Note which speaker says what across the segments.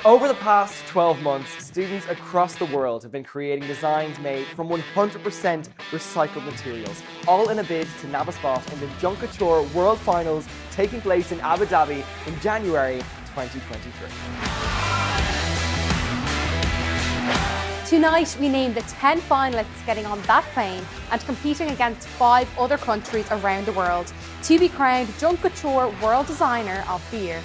Speaker 1: Over the past 12 months, students across the world have been creating designs made from 100% recycled materials, all in a bid to nab a spot in the Junk Kouture World Finals taking place in Abu Dhabi in January 2023.
Speaker 2: Tonight, we named the 10 finalists getting on that plane and competing against 5 other countries around the world to be crowned Junk Kouture World Designer of the Year.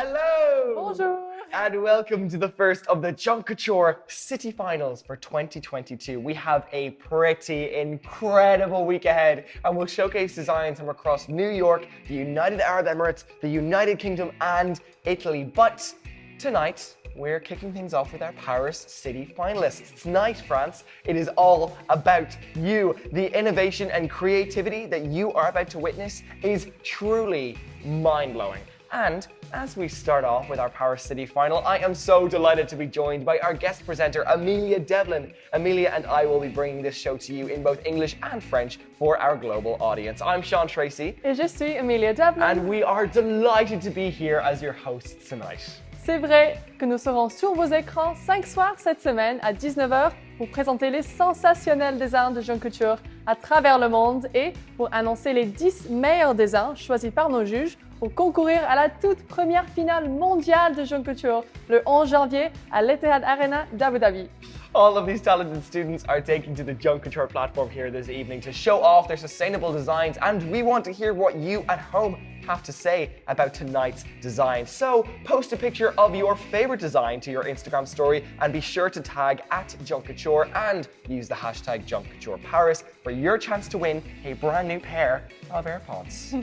Speaker 1: Hello!
Speaker 2: Bonjour!
Speaker 1: And welcome to the first of the Junk Kouture City Finals for 2022. We have a pretty incredible week ahead and we'll showcase designs from across New York, the United Arab Emirates, the United Kingdom and Italy. But tonight, we're kicking things off with our Paris City finalists. Tonight, France, it is all about you. The innovation and creativity that you are about to witness is truly mind-blowing. And as we start off with our Paris City final, I am so delighted to be joined by our guest presenter, Amelia Devlin. Amelia and I will be bringing this show to you in both English and French for our global audience. I'm Sean Tracy.
Speaker 3: Et je suis Amelia Devlin.
Speaker 1: And we are delighted to be here as your hosts tonight.
Speaker 3: C'est vrai que nous serons sur vos écrans 5 soirs cette semaine à 19h pour présenter les sensationnels designs de Junk Kouture à travers le monde et pour annoncer les 10 meilleurs designs choisis par nos juges pour concourir à la toute première finale mondiale de Junk Kouture le 11 janvier à l'Etihad Arena d'Abu Dhabi.
Speaker 1: All of these talented students are taking to the Junk Kouture platform here this evening to show off their sustainable designs, and we want to hear what you at home have to say about tonight's design. So post a picture of your favorite design to your Instagram story and be sure to tag @JunkKouture and use the hashtag JunkKoutureParis for your chance to win a brand new pair of AirPods.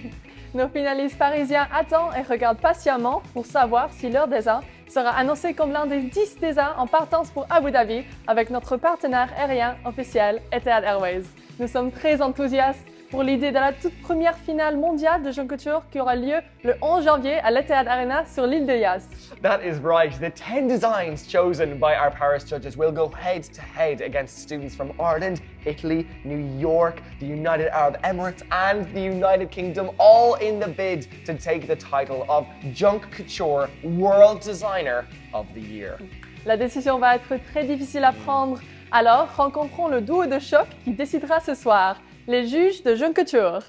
Speaker 3: Nos finalistes parisiens attendent et regardent patiemment pour savoir si leur design sera annoncé comme l'un des 10 designs en partance pour Abu Dhabi avec notre partenaire aérien officiel Etihad Airways. Nous sommes très enthousiastes pour l'idée de la toute première finale mondiale de Junk Kouture qui aura lieu le 11 janvier à l'Etihad Arena sur l'île de Yas.
Speaker 1: That is right. The 10 designs chosen by our Paris judges will go head-to-head against students from Ireland, Italy, New York, the United Arab Emirates and the United Kingdom, all in the bid to take the title of Junk Kouture World Designer of the Year.
Speaker 3: La décision va être très difficile à prendre, alors rencontrons le duo de choc qui décidera ce soir, les juges de Junk Kouture.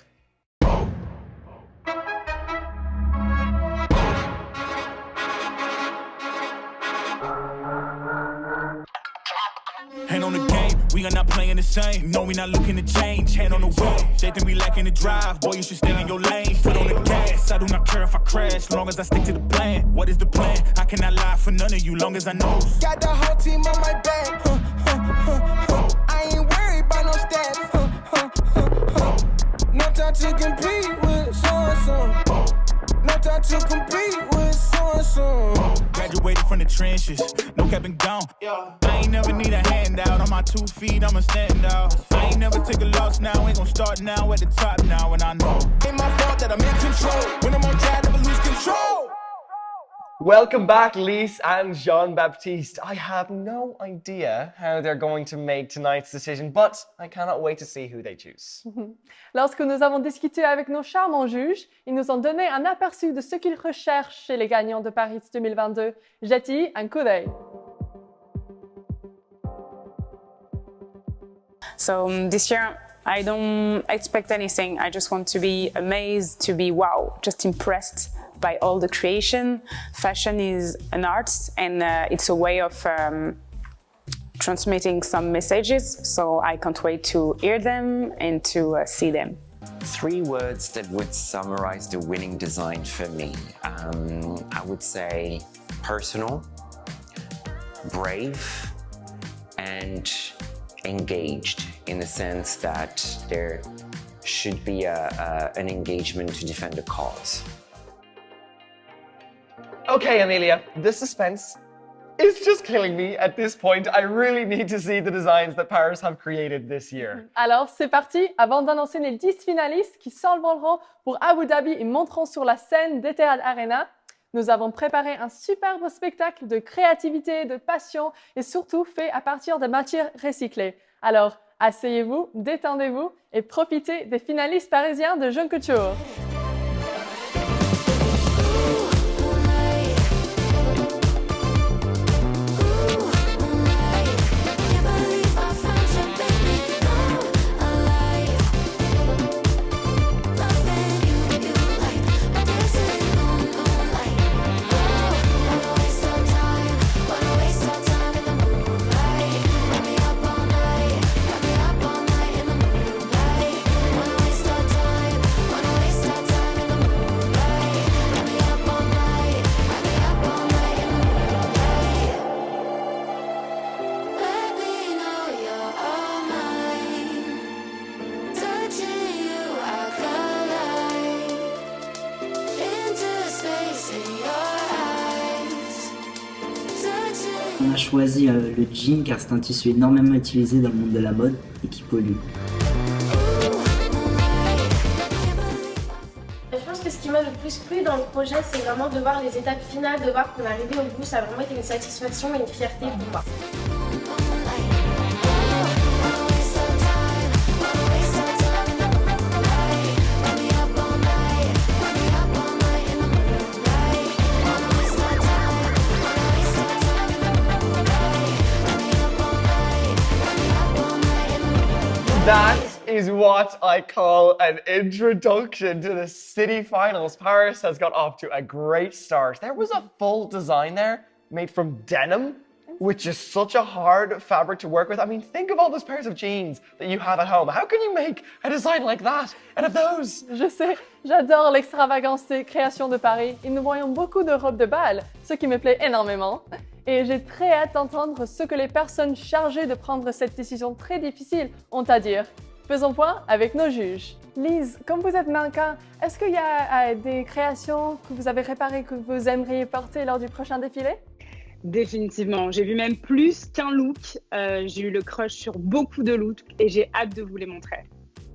Speaker 4: Hand on the game, we are not playing the same. No, we not looking to change. Hand on the wheel, they think we lacking the drive. Boy, you should stay in your lane. Foot on the gas, I do not care if I crash, long as I stick to the plan. What is the plan? I cannot lie for none of you, long as I know.
Speaker 5: Got the whole team on my back. I ain't worried about no stats. No time to compete with so-and-so. No time to compete with so-and-so.
Speaker 4: Graduated from the trenches, no cap and gone. I ain't never need a handout. On my 2 feet, I'ma stand out. I ain't never take a loss now. Ain't gon' start now at the top now, and I know.
Speaker 5: Ain't my fault that I'm in control. When I'm on track, never lose control.
Speaker 1: Welcome back, Lise and Jean-Baptiste. I have no idea how they're going to make tonight's decision, but I cannot wait to see who they choose.
Speaker 3: Lorsque nous avons discuté avec nos charmants juges, ils nous ont donné un aperçu de ce qu'ils recherchent chez les gagnants de Paris 2022. Jette-y un coup d'œil.
Speaker 6: So this year, I don't expect anything. I just want to be amazed, to be wow, just impressed by all the creation. Fashion is an art and it's a way of transmitting some messages. So I can't wait to hear them and to see them.
Speaker 7: 3 words that would summarize the winning design for me. I would say personal, brave, and engaged, in the sense that there should be an engagement to defend a cause.
Speaker 1: Okay, Amelia, the suspense is just killing me at this point. I really need to see the designs that Paris have created this year.
Speaker 3: Alors, c'est parti. Avant d'annoncer les 10 finalistes qui s'envoleront pour Abu Dhabi et monteront sur la scène d'Etihad Arena, nous avons préparé un superbe spectacle de créativité, de passion et surtout fait à partir de matières recyclées. Alors, Asseyez-vous, détendez-vous et profitez des finalistes parisiens de Jeune Couture.
Speaker 8: On a choisi le jean car c'est un tissu énormément utilisé dans le monde de la mode et qui pollue.
Speaker 9: Je pense que ce qui m'a le plus plu dans le projet, c'est vraiment de voir les étapes finales, de voir qu'on est arrivé au bout. Ça a vraiment été une satisfaction et une fierté pour moi.
Speaker 1: That is what I call an introduction to the city finals. Paris has got off to a great start. There was a full design there made from denim, which is such a hard fabric to work with. I mean, think of all those pairs of jeans that you have at home. How can you make a design like that out of those?
Speaker 3: Je sais, j'adore l'extravagance des créations de Paris et nous voyons beaucoup de robes de bal, ce qui me plaît énormément. Et j'ai très hâte d'entendre ce que les personnes chargées de prendre cette décision très difficile ont à dire. Faisons point avec nos juges. Lise, comme vous êtes mannequin, est-ce qu'il y a des créations que vous avez réparées que vous aimeriez porter lors du prochain défilé?
Speaker 6: Définitivement. J'ai vu même plus qu'un look. J'ai eu le crush sur beaucoup de looks et j'ai hâte de vous les montrer.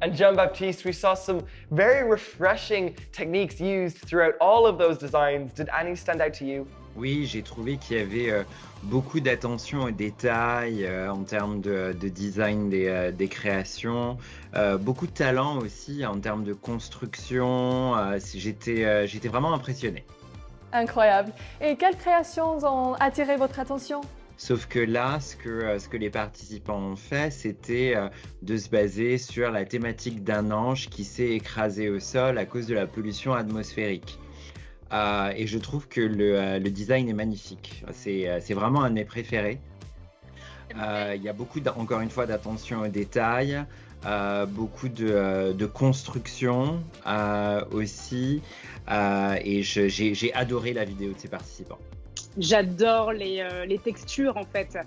Speaker 1: And Jean-Baptiste, we saw some very refreshing techniques used throughout all of those designs. Did any stand out to you?
Speaker 10: Oui, j'ai trouvé qu'il y avait beaucoup d'attention aux détails en termes de design des créations, beaucoup de talent aussi en termes de construction. J'étais vraiment impressionné.
Speaker 3: Incroyable. Et quelles créations ont attiré votre attention?
Speaker 10: Sauf que là, ce que les participants ont fait, c'était de se baser sur la thématique d'un ange qui s'est écrasé au sol à cause de la pollution atmosphérique. Et je trouve que le design est magnifique. C'est vraiment un de mes préférés. Il y a beaucoup, encore une fois, d'attention aux détails, beaucoup de construction aussi. Et j'ai adoré la vidéo de ces participants.
Speaker 6: J'adore les textures en fait.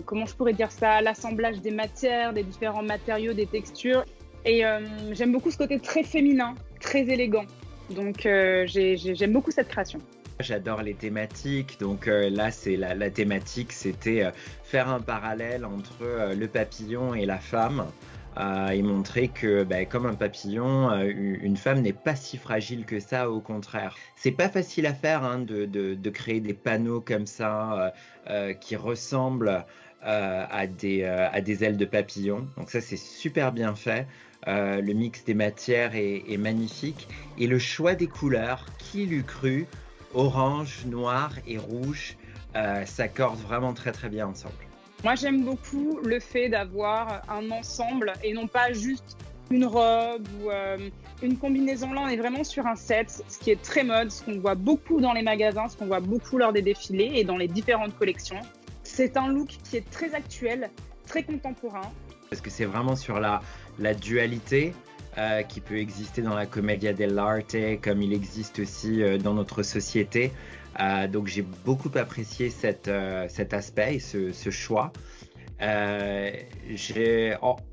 Speaker 6: Comment je pourrais dire ça? L'assemblage des matières, des différents matériaux, des textures. Et j'aime beaucoup ce côté très féminin, très élégant. Donc j'aime beaucoup cette création.
Speaker 10: J'adore les thématiques, donc là c'est la thématique, c'était faire un parallèle entre le papillon et la femme et montrer que comme un papillon, une femme n'est pas si fragile que ça, au contraire. C'est pas facile à faire de créer des panneaux comme ça qui ressemblent à des ailes de papillon, donc ça c'est super bien fait. Le mix des matières est magnifique et le choix des couleurs, qui l'eût cru, orange, noir et rouge, s'accordent vraiment très très bien ensemble.
Speaker 6: Moi j'aime beaucoup le fait d'avoir un ensemble et non pas juste une robe ou une combinaison. Là on est vraiment sur un set, ce qui est très mode, ce qu'on voit beaucoup dans les magasins, ce qu'on voit beaucoup lors des défilés et dans les différentes collections. C'est un look qui est très actuel, très contemporain.
Speaker 10: Parce que c'est vraiment sur la dualité qui peut exister dans la commedia dell'arte, comme il existe aussi dans notre société. Donc j'ai beaucoup apprécié cet aspect et ce choix.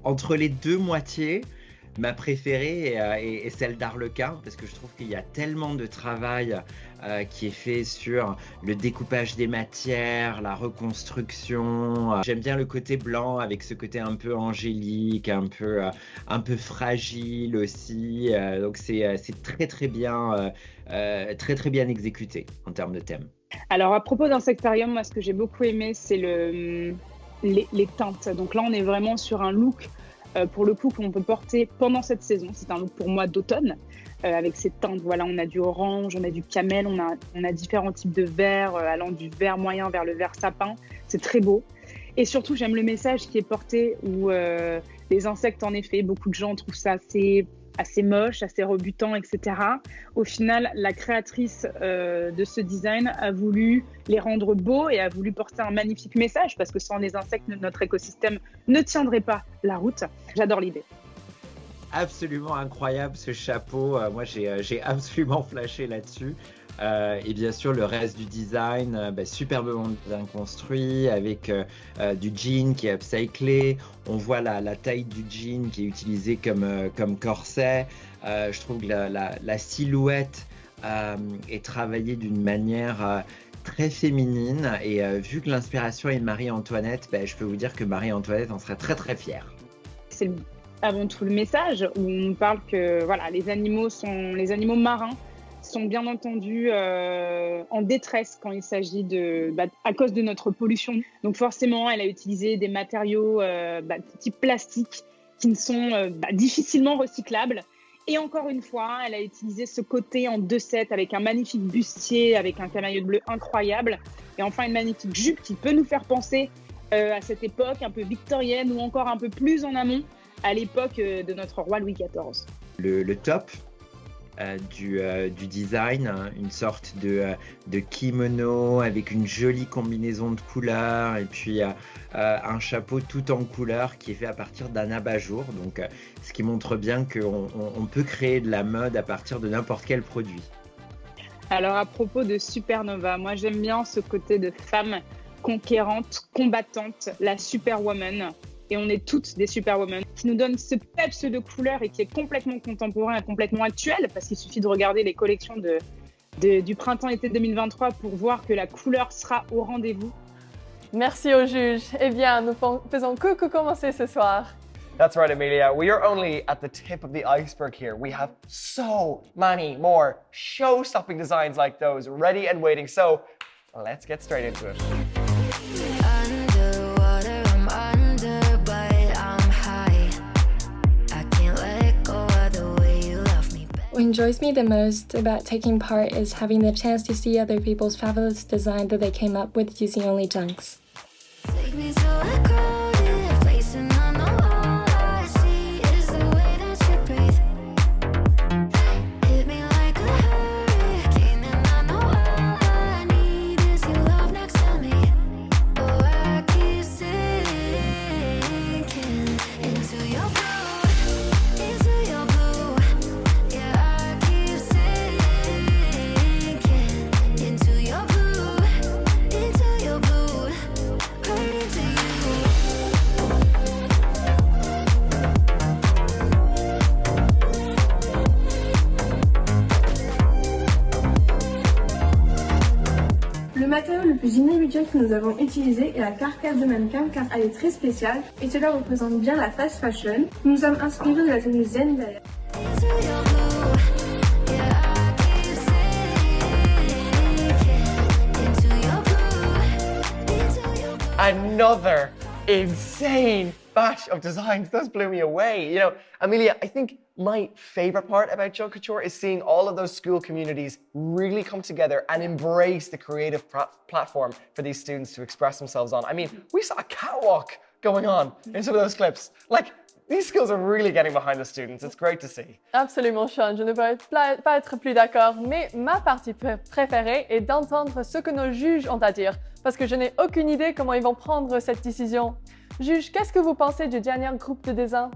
Speaker 10: Entre les deux moitiés, ma préférée est celle d'Arlequin, parce que je trouve qu'il y a tellement de travail qui est fait sur le découpage des matières, la reconstruction. J'aime bien le côté blanc avec ce côté un peu angélique, un peu fragile aussi. Donc c'est très très bien exécuté en termes de thème.
Speaker 6: Alors à propos d'Insectarium, moi ce que j'ai beaucoup aimé, c'est
Speaker 11: les teintes. Donc là, on est vraiment sur un look, pour le coup, qu'on peut porter pendant cette saison. C'est un look pour moi d'automne, avec ces teintes. Voilà, on a du orange, on a du camel, on a différents types de vert, allant du vert moyen vers le vert sapin. C'est très beau. Et surtout, j'aime le message qui est porté où les insectes, en effet, beaucoup de gens trouvent ça assez moche, assez rebutant, etc. Au final, la créatrice de ce design a voulu les rendre beaux et a voulu porter un magnifique message parce que sans les insectes, notre écosystème ne tiendrait pas la route. J'adore l'idée.
Speaker 10: Absolument incroyable ce chapeau. Moi, j'ai absolument flashé là-dessus. Et bien sûr, le reste du design, superbement bien construit, avec du jean qui est upcyclé. On voit la taille du jean qui est utilisée comme corset. Je trouve que la silhouette est travaillée d'une manière très féminine. Et vu que l'inspiration est de Marie-Antoinette, je peux vous dire que Marie-Antoinette en serait très très fière.
Speaker 11: C'est avant tout le message où on parle que voilà, les animaux marins sont bien entendu en détresse quand il s'agit à cause de notre pollution. Donc forcément, elle a utilisé des matériaux type plastique qui ne sont difficilement recyclables. Et encore une fois, elle a utilisé ce côté en 2/7 avec un magnifique bustier, avec un camailleux bleu incroyable. Et enfin, une magnifique jupe qui peut nous faire penser à cette époque un peu victorienne ou encore un peu plus en amont, à l'époque de notre roi Louis XIV.
Speaker 10: Le top du design, hein, une sorte de kimono avec une jolie combinaison de couleurs et puis un chapeau tout en couleurs qui est fait à partir d'un abat-jour, donc ce qui montre bien qu'on peut créer de la mode à partir de n'importe quel produit.
Speaker 11: Alors à propos de Supernova, moi j'aime bien ce côté de femme conquérante, combattante, la superwoman. Et on est toutes des superwomen, qui nous donne ce peps de couleurs et qui est complètement contemporain et complètement actuel, parce qu'il suffit de regarder les collections du printemps-été 2023 pour voir que la couleur sera au rendez-vous.
Speaker 3: Merci aux juges. Eh bien, nous faisons que commencer ce soir.
Speaker 1: That's right, Amelia. We are only at the tip of the iceberg here. We have so many more show-stopping designs like those ready and waiting. So let's get straight into it.
Speaker 12: What enjoys me the most about taking part is having the chance to see other people's fabulous design that they came up with using only junks.
Speaker 13: Le matériau le plus inhabituel que nous avons utilisé est la carcasse de mannequin car elle est très spéciale et cela représente bien la fast fashion. Nous nous sommes inspirés de la tenue Zendaya.
Speaker 1: Another insane batch of designs. Those blew me away. You know, Amelia, I think my favorite part about Junk Couture is seeing all of those school communities really come together and embrace the creative platform for these students to express themselves on. I mean, we saw a catwalk going on in some of those clips. Like, these schools are really getting behind the students. It's great to see.
Speaker 3: Absolument, Sean. Je ne peux pas être plus d'accord. Mais ma partie préférée est d'entendre ce que nos juges ont à dire. Parce que je n'ai aucune idée comment ils vont prendre cette décision. Juge, qu'est-ce que vous pensez du dernier groupe de design?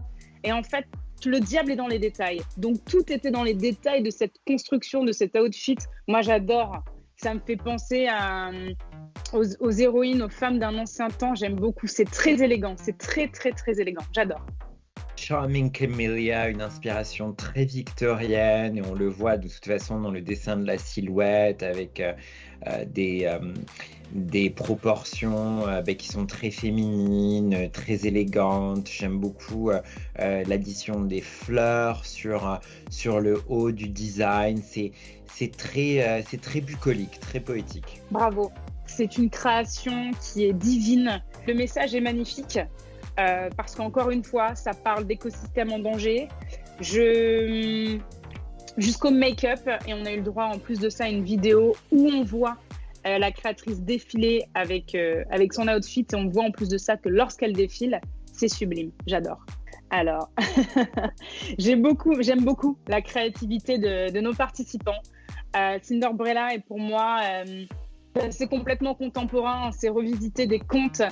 Speaker 11: Et en fait, le diable est dans les détails. Donc tout était dans les détails de cette construction, de cet outfit. Moi, j'adore. Ça me fait penser aux héroïnes, aux femmes d'un ancien temps. J'aime beaucoup. C'est très élégant. C'est très, très, très élégant. J'adore.
Speaker 10: Charming Camellia, une inspiration très victorienne, et on le voit de toute façon dans le dessin de la silhouette avec des proportions qui sont très féminines, très élégantes. J'aime beaucoup l'addition des fleurs sur le haut du design. C'est très bucolique, très poétique.
Speaker 11: Bravo. C'est une création qui est divine. Le message est magnifique parce qu'encore une fois, ça parle d'écosystèmes en danger. Jusqu'au make-up, et on a eu le droit en plus de ça à une vidéo où on voit la créatrice défiler avec son outfit, et on voit en plus de ça que lorsqu'elle défile, c'est sublime. J'adore. Alors, j'aime beaucoup la créativité de nos participants. Cinderbrella est pour moi, c'est complètement contemporain, c'est revisiter des contes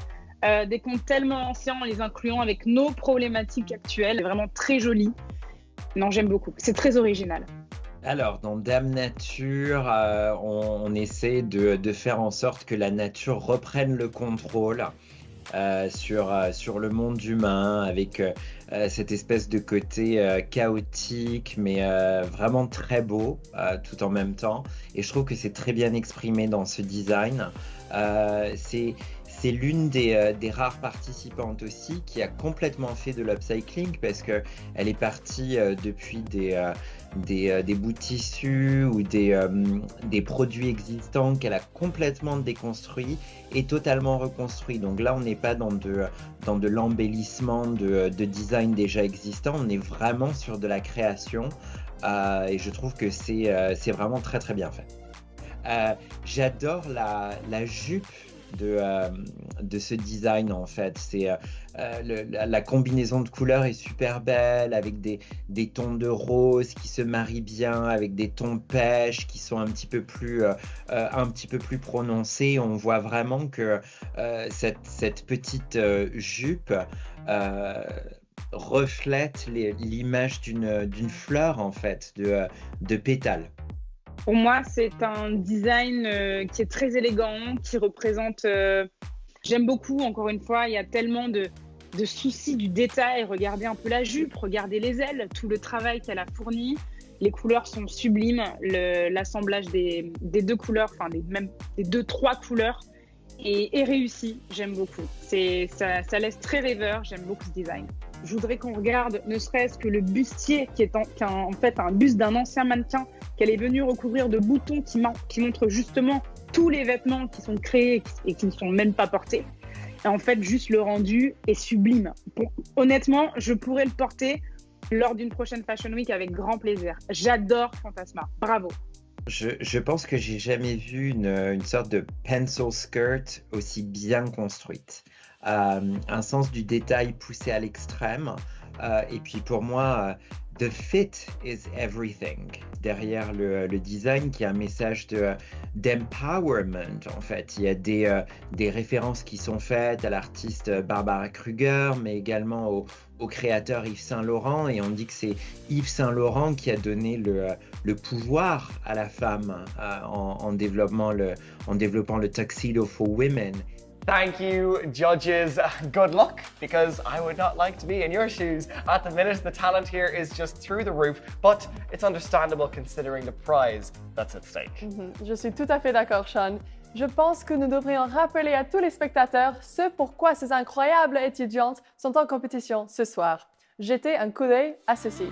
Speaker 11: tellement anciens en les incluant avec nos problématiques actuelles. C'est vraiment très joli. Non, j'aime beaucoup. C'est très original.
Speaker 10: Alors, dans Dame Nature, on essaie de faire en sorte que la nature reprenne le contrôle sur le monde humain, avec cette espèce de côté chaotique, mais vraiment très beau tout en même temps. Et je trouve que c'est très bien exprimé dans ce design. C'est l'une des rares participantes aussi qui a complètement fait de l'upcycling, parce qu'elle est partie depuis des bouts de tissu ou des produits existants qu'elle a complètement déconstruits et totalement reconstruits. Donc là, on n'est pas dans de l'embellissement de design déjà existant, on est vraiment sur de la création et je trouve que c'est vraiment très très bien fait. J'adore la jupe de ce design en fait. C'est la combinaison de couleurs est super belle, avec des tons de rose qui se marient bien avec des tons pêche qui sont un petit peu plus prononcés. On voit vraiment que cette petite jupe reflète l'image d'une fleur en fait, de pétales.
Speaker 11: Pour moi, c'est un design qui est très élégant, qui représente... J'aime beaucoup, encore une fois, il y a tellement de soucis du détail. Regardez un peu la jupe, regardez les ailes, tout le travail qu'elle a fourni. Les couleurs sont sublimes, l'assemblage des deux couleurs, enfin des trois couleurs est réussi. J'aime beaucoup. Ça laisse très rêveur, j'aime beaucoup ce design. Je voudrais qu'on regarde ne serait-ce que le bustier qui est en fait un buste d'un ancien mannequin qu'elle est venue recouvrir de boutons qui montrent justement tous les vêtements qui sont créés et qui ne sont même pas portés. Et en fait, juste le rendu est sublime. Honnêtement, je pourrais le porter lors d'une prochaine Fashion Week avec grand plaisir. J'adore Fantasma. Bravo.
Speaker 10: Je pense que j'ai jamais vu une sorte de pencil skirt aussi bien construite. Un sens du détail poussé à l'extrême. Et puis pour moi, the fit is everything. Derrière le design, qui a un message d'empowerment en fait. Il y a des références qui sont faites à l'artiste Barbara Kruger, mais également au créateur Yves Saint Laurent. Et on dit que c'est Yves Saint Laurent qui a donné le pouvoir à la femme en développant le Tuxedo for Women.
Speaker 1: Thank you, judges. Good luck, because I would not like to be in your shoes. At the minute, the talent here is just through the roof, but it's understandable considering the prize that's at stake.
Speaker 3: Je suis tout à fait d'accord, Sean. Je pense que nous devrions rappeler à tous les spectateurs ce pourquoi ces incroyables étudiantes sont en compétition ce soir. Jetez un coup d'œil à ceci.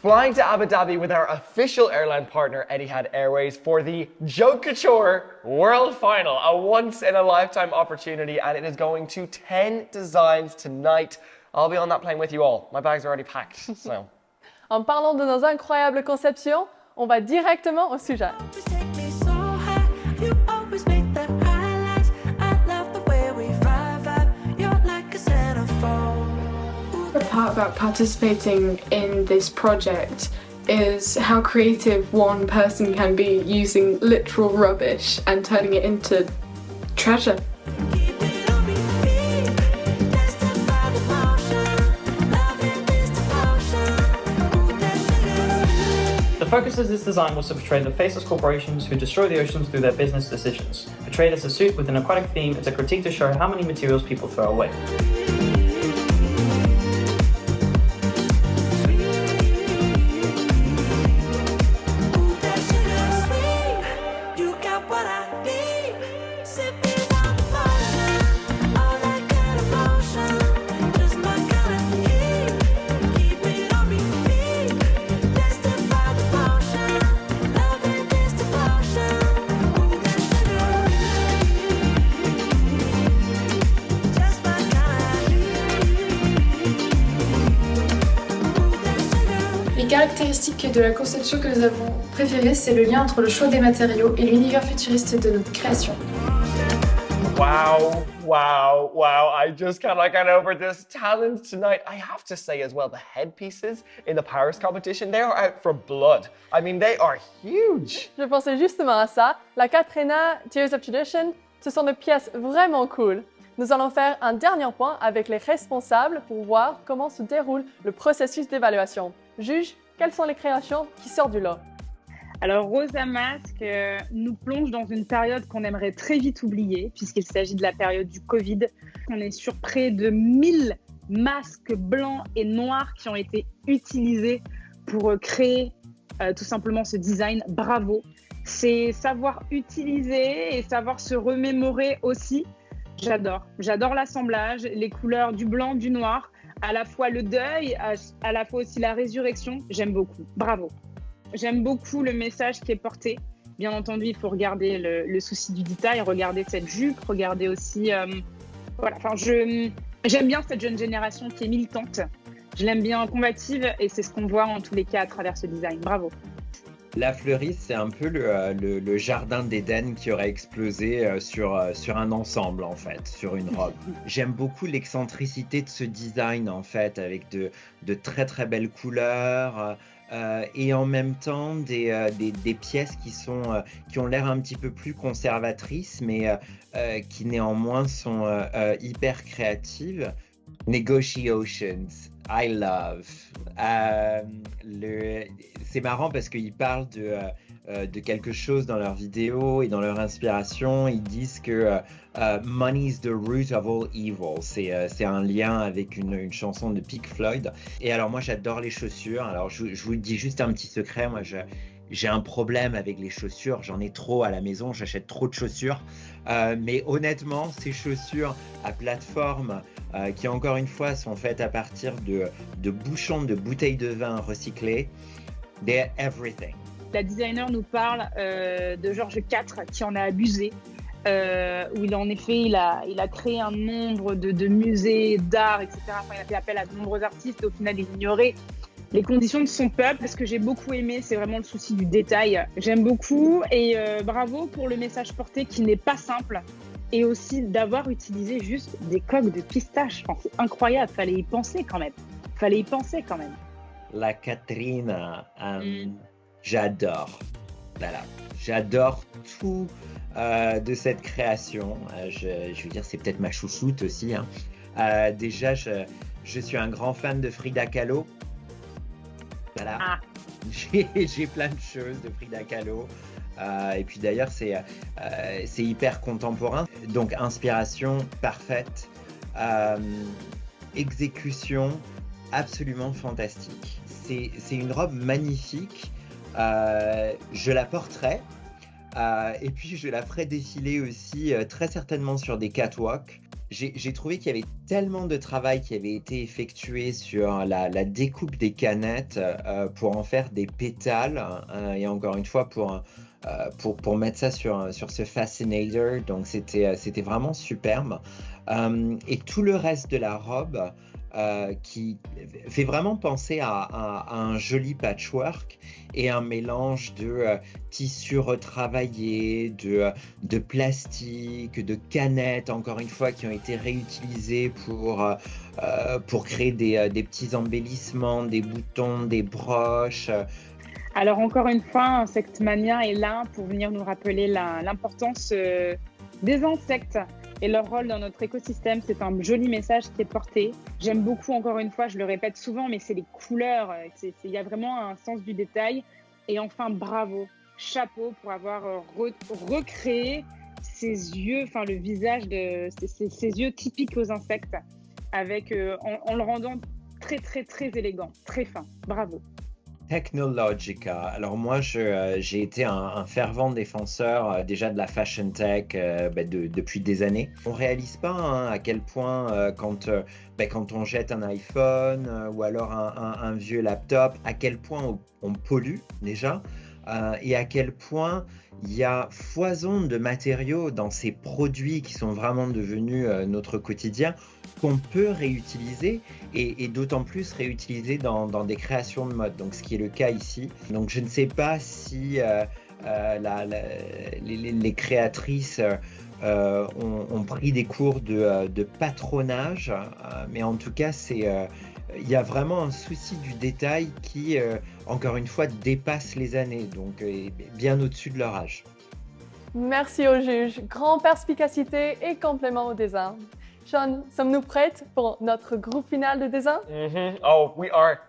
Speaker 1: Flying to Abu Dhabi with our official airline partner Etihad Airways for the Junk Couture World Final, a once-in-a-lifetime opportunity, and it is going to 10 designs tonight. I'll be on that plane with you all. My bag's are already packed, so...
Speaker 3: En parlant de nos incroyables conceptions, on va directement au sujet.
Speaker 12: part about participating in this project is how creative one person can be using literal rubbish and turning it into treasure.
Speaker 14: The focus of this design was to portray the faceless corporations who destroy the oceans through their business decisions. Portrayed as a suit with an aquatic theme, it's a critique to show how many materials people throw away.
Speaker 13: Les caractéristiques de la conception que nous avons préférées, c'est le lien entre le choix des matériaux et l'univers futuriste de notre création.
Speaker 1: Wow, wow, wow. I just cannot get over this talent tonight. I have to say as well, the headpieces in the Paris competition, they are out for blood. I mean, they are huge.
Speaker 3: Je pensais justement à ça. La Katrina Tears of Tradition, ce sont des pièces vraiment cool. Nous allons faire un dernier point avec les responsables pour voir comment se déroule le processus d'évaluation. Juge, quelles sont les créations qui sortent du lot?
Speaker 11: Alors, Rosa Masque nous plonge dans une période qu'on aimerait très vite oublier, puisqu'il s'agit de la période du Covid. On est sur près de 1000 masques blancs et noirs qui ont été utilisés pour créer tout simplement ce design. Bravo! C'est savoir utiliser et savoir se remémorer aussi. J'adore l'assemblage, les couleurs du blanc, du noir, à la fois le deuil, à la fois aussi la résurrection. J'aime beaucoup. Bravo! J'aime beaucoup le message qui est porté. Bien entendu, il faut regarder le souci du détail, regarder cette jupe, regarder aussi... voilà. Enfin, j'aime bien cette jeune génération qui est militante. Je l'aime bien combative et c'est ce qu'on voit en tous les cas à travers ce design. Bravo.
Speaker 10: La fleuriste, c'est un peu le jardin d'Éden qui aurait explosé sur un ensemble, en fait, sur une robe. J'aime beaucoup l'excentricité de ce design, en fait, avec de très très belles couleurs et en même temps des pièces qui ont l'air un petit peu plus conservatrices, mais qui néanmoins sont hyper créatives. Negotiations, I love. C'est marrant parce qu'ils parlent de quelque chose dans leurs vidéos et dans leur inspiration. Ils disent que money is the root of all evil. C'est un lien avec une chanson de Pink Floyd. Et alors moi j'adore les chaussures. Alors je vous dis juste un petit secret. Moi j'ai un problème avec les chaussures. J'en ai trop à la maison. J'achète trop de chaussures. Mais honnêtement, ces chaussures à plateforme qui encore une fois sont faites à partir de bouchons de bouteilles de vin recyclées, they're everything.
Speaker 11: La designer nous parle de Georges IV qui en a abusé, où il a créé un nombre de musées, d'art, etc. Enfin, il a fait appel à de nombreux artistes et au final il ignorait les conditions de son peuple. Ce que j'ai beaucoup aimé, c'est vraiment le souci du détail. J'aime beaucoup et bravo pour le message porté qui n'est pas simple. Et aussi d'avoir utilisé juste des coques de pistache. Enfin, c'est incroyable, fallait y penser quand même.
Speaker 10: La Katrina, j'adore. Voilà, j'adore tout de cette création. Je veux dire, c'est peut-être ma chouchoute aussi. Hein. Déjà, je suis un grand fan de Frida Kahlo. Voilà, j'ai plein de choses de Frida Kahlo. Et puis d'ailleurs, c'est hyper contemporain. Donc, inspiration parfaite. Exécution absolument fantastique. C'est une robe magnifique. Je la porterai. Et puis, je la ferai défiler aussi très certainement sur des catwalks. J'ai trouvé qu'il y avait tellement de travail qui avait été effectué sur la découpe des canettes pour en faire des pétales. Et encore une fois, pour mettre ça sur ce Fascinator. Donc, c'était vraiment superbe. Et tout le reste de la robe qui fait vraiment penser à un joli patchwork et un mélange de tissus retravaillés, de plastique, de canettes, encore une fois, qui ont été réutilisées pour créer des petits embellissements, des boutons, des broches.
Speaker 11: Alors encore une fois, Insectmania est là pour venir nous rappeler l'importance des insectes et leur rôle dans notre écosystème. C'est un joli message qui est porté. J'aime beaucoup, encore une fois, je le répète souvent, mais c'est les couleurs. Il y a vraiment un sens du détail. Et enfin, bravo, chapeau pour avoir recréé ces yeux, enfin le visage de ces yeux typiques aux insectes, avec en le rendant très très très élégant, très fin. Bravo.
Speaker 10: Technologica. Alors moi, j'ai été un fervent défenseur déjà de la fashion tech depuis des années. On réalise pas à quel point quand on jette un iPhone ou alors un vieux laptop, à quel point on pollue déjà et à quel point il y a foison de matériaux dans ces produits qui sont vraiment devenus notre quotidien, qu'on peut réutiliser et d'autant plus réutiliser dans des créations de mode, donc ce qui est le cas ici. Donc je ne sais pas si les créatrices ont pris des cours de patronage, mais en tout cas il y a vraiment un souci du détail qui, encore une fois, dépasse les années, donc bien au-dessus de leur âge.
Speaker 3: Merci aux juges. Grande perspicacité et complément au dessin. Sean, sommes-nous prêtes pour notre groupe final de dessin?
Speaker 1: Oh, we are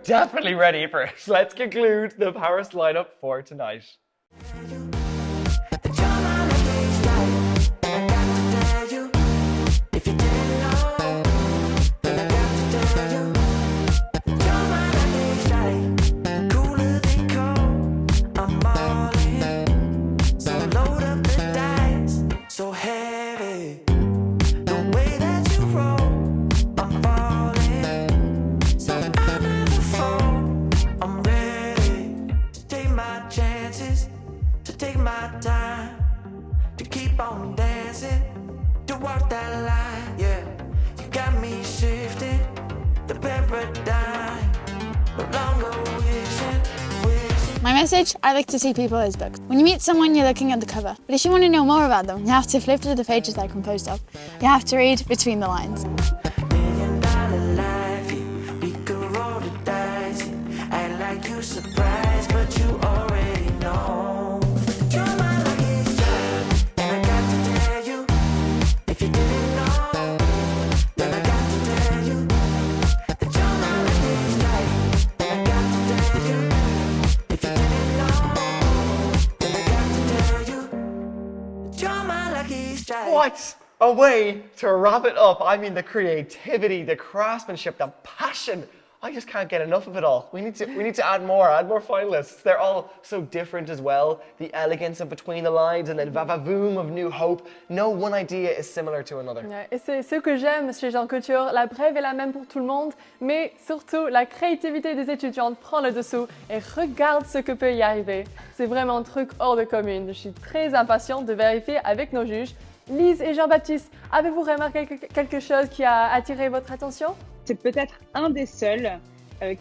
Speaker 1: definitely ready for it. Let's conclude the Paris lineup for tonight.
Speaker 15: My message, I like to see people as books. When you meet someone, you're looking at the cover. But if you want to know more about them, you have to flip through the pages they're composed of. You have to read between the lines.
Speaker 1: What a way to wrap it up. I mean, the creativity, the craftsmanship, the passion. I just can't get enough of it all. We need to add more finalists. They're all so different as well. The elegance of Between the Lines and the vavavoom of New Hope. No one idea is similar to another.
Speaker 3: Et c'est ce que j'aime chez Jean Couture. La brève est la même pour tout le monde, mais surtout, la créativité des étudiantes prend le dessous et regarde ce que peut y arriver. C'est vraiment un truc hors de commune. Je suis très impatiente de vérifier avec nos juges. Lise et Jean-Baptiste, avez-vous remarqué quelque chose qui a attiré votre attention?
Speaker 11: C'est peut-être un des seuls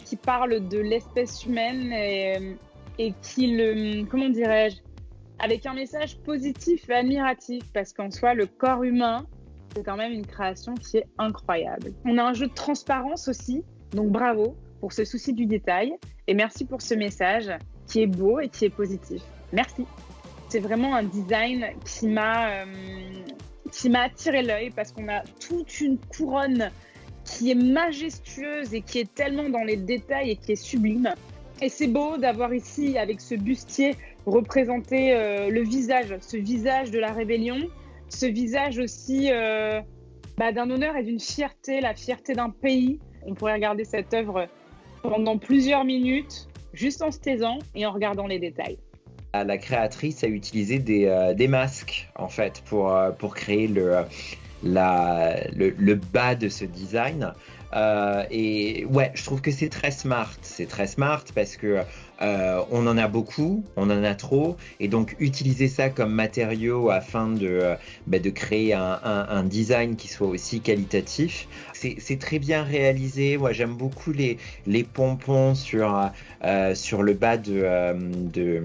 Speaker 11: qui parle de l'espèce humaine et qui comment dirais-je, avec un message positif et admiratif, parce qu'en soi, le corps humain, c'est quand même une création qui est incroyable. On a un jeu de transparence aussi, donc bravo pour ce souci du détail et merci pour ce message qui est beau et qui est positif. Merci. C'est vraiment un design qui m'a attiré l'œil parce qu'on a toute une couronne qui est majestueuse et qui est tellement dans les détails et qui est sublime. Et c'est beau d'avoir ici, avec ce bustier, représenté le visage, ce visage de la rébellion, ce visage aussi d'un honneur et d'une fierté, la fierté d'un pays. On pourrait regarder cette œuvre pendant plusieurs minutes, juste en se taisant et en regardant les détails.
Speaker 10: La créatrice a utilisé des masques en fait pour créer le bas de ce design. Et ouais, je trouve que c'est très smart. C'est très smart parce que On en a beaucoup, on en a trop, et donc utiliser ça comme matériau afin de créer un design qui soit aussi qualitatif, c'est très bien réalisé. Moi, j'aime beaucoup les pompons sur le bas de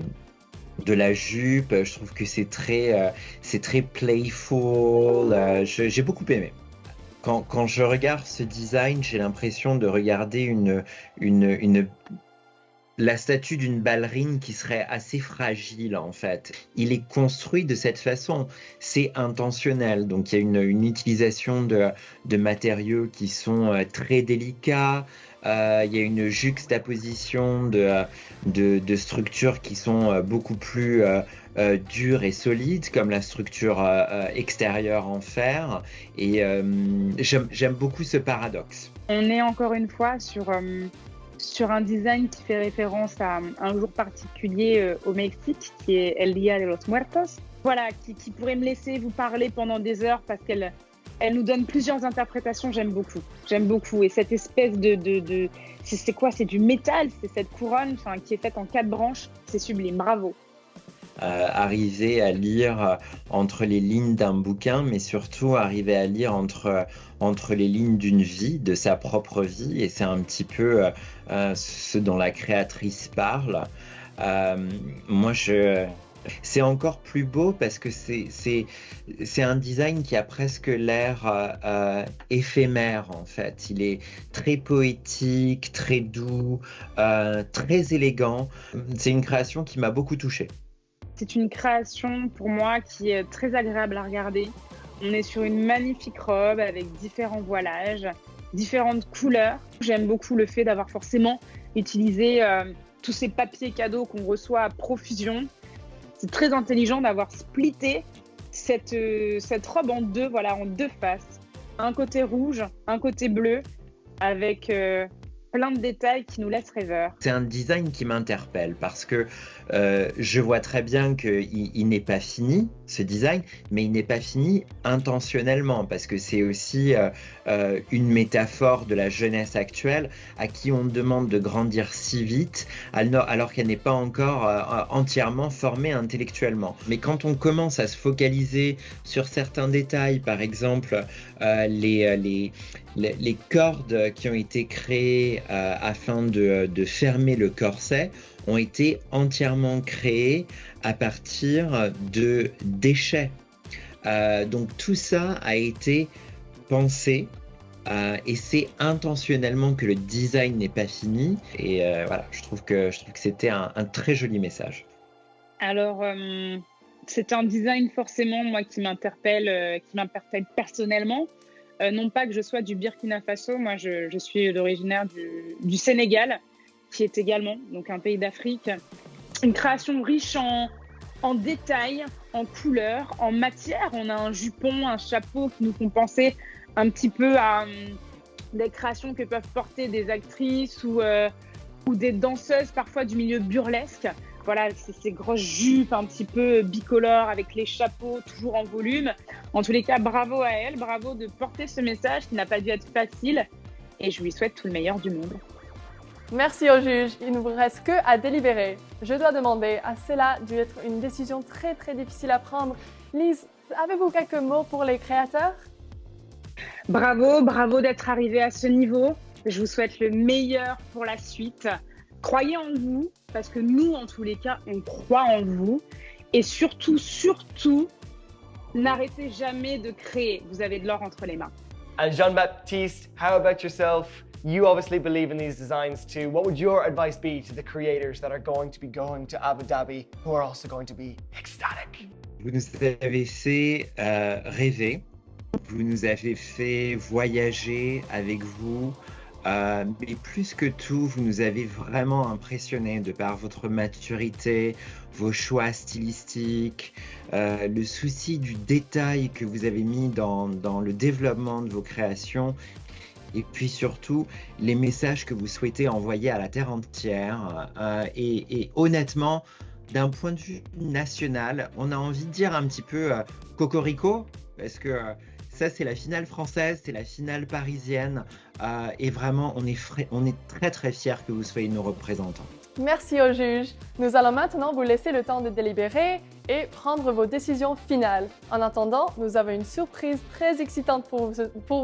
Speaker 10: la jupe. Je trouve que c'est très playful. J'ai beaucoup aimé. Quand je regarde ce design, j'ai l'impression de regarder la statue d'une ballerine qui serait assez fragile en fait. Il est construit de cette façon, c'est intentionnel. Donc il y a une utilisation de matériaux qui sont très délicats. Il y a une juxtaposition de structures qui sont beaucoup plus dures et solides, comme la structure extérieure en fer. Et j'aime beaucoup ce paradoxe.
Speaker 11: On est encore une fois sur un design qui fait référence à un jour particulier au Mexique, qui est El Día de los Muertos. Voilà, qui pourrait me laisser vous parler pendant des heures parce qu'elle nous donne plusieurs interprétations. J'aime beaucoup. Et cette espèce c'est quoi? C'est du métal, c'est cette couronne qui est faite en 4 branches. C'est sublime, bravo.
Speaker 10: Arriver à lire entre les lignes d'un bouquin, mais surtout arriver à lire entre les lignes d'une vie, de sa propre vie, et c'est un petit peu ce dont la créatrice parle. Moi, c'est encore plus beau parce que c'est un design qui a presque l'air éphémère en fait. Il est très poétique, très doux, très élégant. C'est une création qui m'a beaucoup touchée.
Speaker 11: C'est une création pour moi qui est très agréable à regarder. On est sur une magnifique robe avec différents voilages, différentes couleurs. J'aime beaucoup le fait d'avoir forcément utilisé tous ces papiers cadeaux qu'on reçoit à profusion. C'est très intelligent d'avoir splitté cette robe en deux faces. Un côté rouge, un côté bleu, avec plein de détails qui nous laissent rêveurs.
Speaker 10: C'est un design qui m'interpelle parce que je vois très bien qu'il n'est pas fini, ce design, mais il n'est pas fini intentionnellement parce que c'est aussi une métaphore de la jeunesse actuelle à qui on demande de grandir si vite alors qu'elle n'est pas encore entièrement formée intellectuellement. Mais quand on commence à se focaliser sur certains détails, par exemple les cordes qui ont été créées afin de fermer le corset ont été entièrement créées à partir de déchets. Donc tout ça a été pensé et c'est intentionnellement que le design n'est pas fini. Et voilà, je trouve que c'était un très joli message.
Speaker 11: Alors, c'est un design forcément moi qui m'interpelle personnellement. Non pas que je sois du Burkina Faso, moi je suis originaire du Sénégal, qui est également donc un pays d'Afrique. Une création riche en détails, en couleurs, en matière. On a un jupon, un chapeau qui nous font penser un petit peu à des créations que peuvent porter des actrices ou des danseuses parfois du milieu burlesque. Voilà, c'est ces grosses jupes un petit peu bicolores avec les chapeaux toujours en volume. En tous les cas, bravo à elle, bravo de porter ce message qui n'a pas dû être facile et je lui souhaite tout le meilleur du monde.
Speaker 3: Merci au juge, il ne vous reste que à délibérer. Je dois demander, à cela dû être une décision très très difficile à prendre. Lise, avez-vous quelques mots pour les créateurs?
Speaker 11: Bravo d'être arrivé à ce niveau. Je vous souhaite le meilleur pour la suite. Croyez en vous, parce que nous, en tous les cas, on croit en vous. Et surtout, n'arrêtez jamais de créer. Vous avez de l'or entre les mains.
Speaker 1: And Jean-Baptiste, how about yourself? You obviously believe in these designs too. What would your advice be to the creators that are going to be going to Abu Dhabi, who are also going to be ecstatic?
Speaker 10: Vous nous avez fait rêver. Vous nous avez fait voyager avec vous. Mais plus que tout, vous nous avez vraiment impressionnés de par votre maturité, vos choix stylistiques, le souci du détail que vous avez mis dans le développement de vos créations et puis surtout les messages que vous souhaitez envoyer à la terre entière. Et honnêtement, d'un point de vue national, on a envie de dire un petit peu cocorico parce que ça, c'est la finale française, c'est la finale parisienne. Et vraiment, on est très, très fiers que vous soyez nos représentants.
Speaker 3: Merci aux juges. Nous allons maintenant vous laisser le temps de délibérer et prendre vos décisions finales. En attendant, nous avons une surprise très excitante pour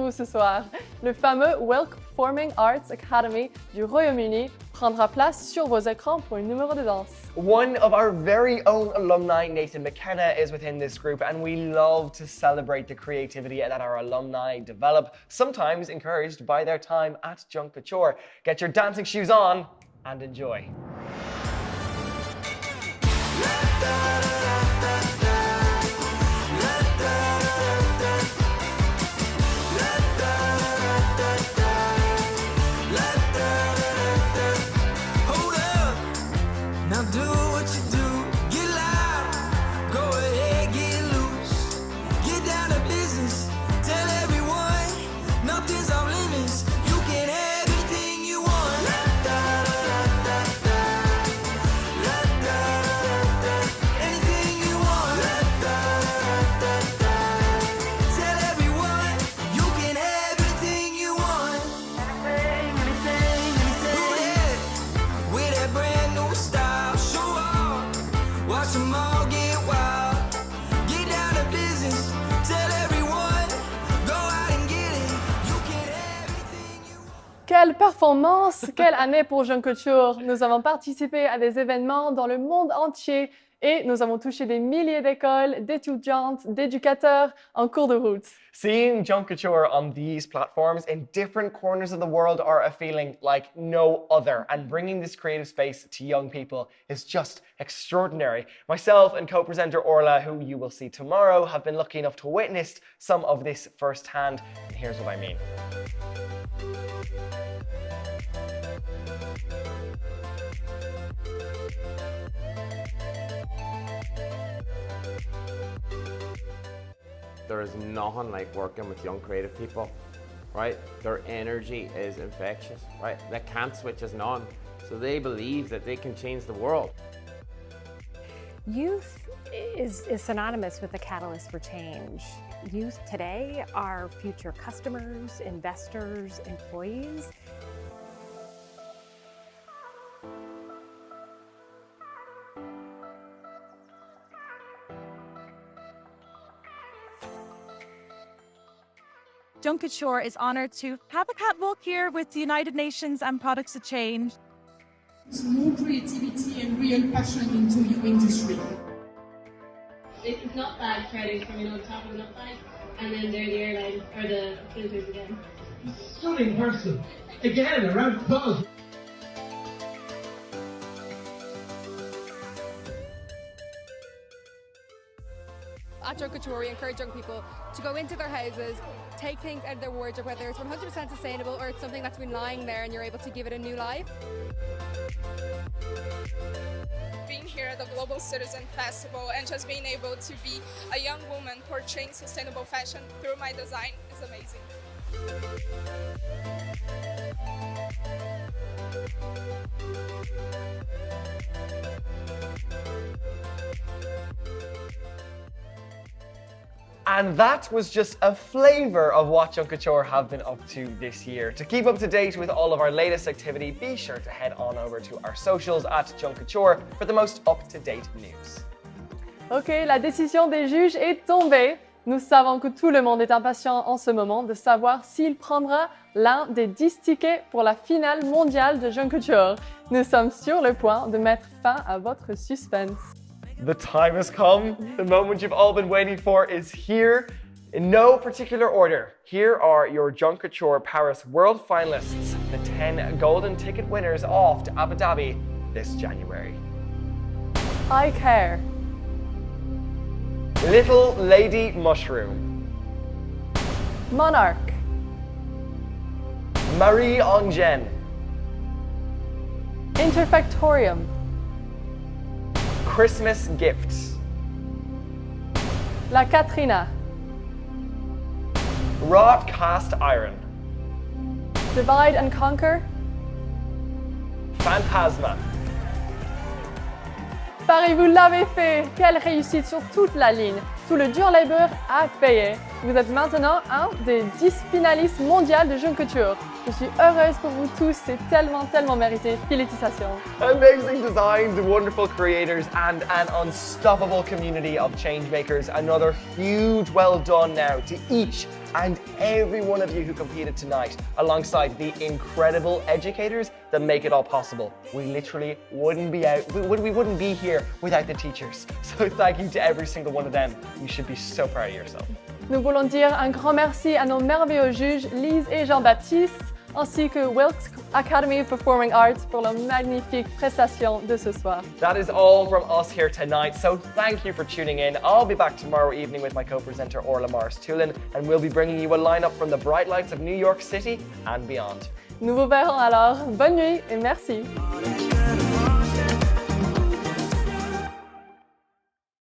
Speaker 3: vous ce soir. Le fameux Welk Performing Arts Academy du Royaume-Uni prendra place sur vos écrans pour un numéro de danse.
Speaker 1: One of our very own alumni, Nathan McKenna, is within this group, and we love to celebrate the creativity that our alumni develop, sometimes encouraged by their time at Junk Couture. Get your dancing shoes on and enjoy.
Speaker 3: Quelle performance! Quelle année pour Junk Couture! Nous avons participé à des événements dans le monde entier et nous avons touché des milliers d'écoles, d'étudiantes, d'éducateurs en cours de route.
Speaker 1: Seeing Junk Couture on these platforms in different corners of the world are a feeling like no other, and bringing this creative space to young people is just extraordinary. Myself and co-presenter Orla, who you will see tomorrow, have been lucky enough to witness some of this firsthand, and here's what I mean.
Speaker 16: There is nothing like working with young creative people, right? Their energy is infectious, right? They can't switch us on, so they believe that they can change the world.
Speaker 17: Youth is synonymous with the catalyst for change. Youth today are future customers, investors, employees.
Speaker 18: Junk Couture is honored to have a catwalk here with the United Nations and Products of Change.
Speaker 19: It's more creativity and real passion into your industry.
Speaker 9: It's not bad creating from on top of the flag and then there the airline or the filters again.
Speaker 19: Stunning person. Again, a round of applause.
Speaker 20: At Junk Couture, we encourage young people to go into their houses, take things out of their wardrobe, whether it's 100% sustainable or it's something that's been lying there and you're able to give it a new life.
Speaker 21: Being here at the Global Citizen Festival and just being able to be a young woman portraying sustainable fashion through my design is amazing.
Speaker 1: And that was just a flavour of what Junk Couture have been up to this year. To keep up to date with all of our latest activity, be sure to head on over to our socials at Junk Couture for the most up-to-date news.
Speaker 3: Ok, la décision des juges est tombée. Nous savons que tout le monde est impatient en ce moment de savoir s'il prendra l'un des 10 tickets pour la finale mondiale de Junk Couture. Nous sommes sur le point de mettre fin à votre suspense.
Speaker 1: The time has come. The moment you've all been waiting for is here. In no particular order, here are your Junk Couture Paris World finalists, the 10 golden ticket winners off to Abu Dhabi this January.
Speaker 3: I Care.
Speaker 1: Little Lady Mushroom.
Speaker 3: Monarch.
Speaker 1: Marie Angène.
Speaker 3: Interfactorium.
Speaker 1: Christmas Gifts.
Speaker 3: La Katrina.
Speaker 1: Wrought Cast Iron.
Speaker 3: Divide and Conquer.
Speaker 1: Phantasma.
Speaker 3: Paris, vous l'avez fait! Quelle réussite sur toute la ligne! Tout le dur labeur a payé. Vous êtes maintenant un des 10 finalistes mondiaux de Jeune Couture. Je suis heureuse pour vous tous, c'est tellement mérité. Félicitations.
Speaker 1: Amazing designs, wonderful creators, and an unstoppable community of changemakers. Another huge well done now to each and every one of you who competed tonight, alongside the incredible educators that make it all possible. We literally wouldn't be here without the teachers. So thank you to every single one of them. You should be so proud of yourself.
Speaker 3: Nous voulons dire un grand merci à nos merveilleux juges Lise et Jean-Baptiste, ainsi que Wilkes Academy of Performing Arts pour leur magnifique prestation de ce soir.
Speaker 1: That is all from us here tonight, so thank you for tuning in. I'll be back tomorrow evening with my co-presenter Orla Morris-Tulin, and we'll be bringing you a lineup from the bright lights of New York City and beyond.
Speaker 3: Nous vous verrons alors. Bonne nuit et merci.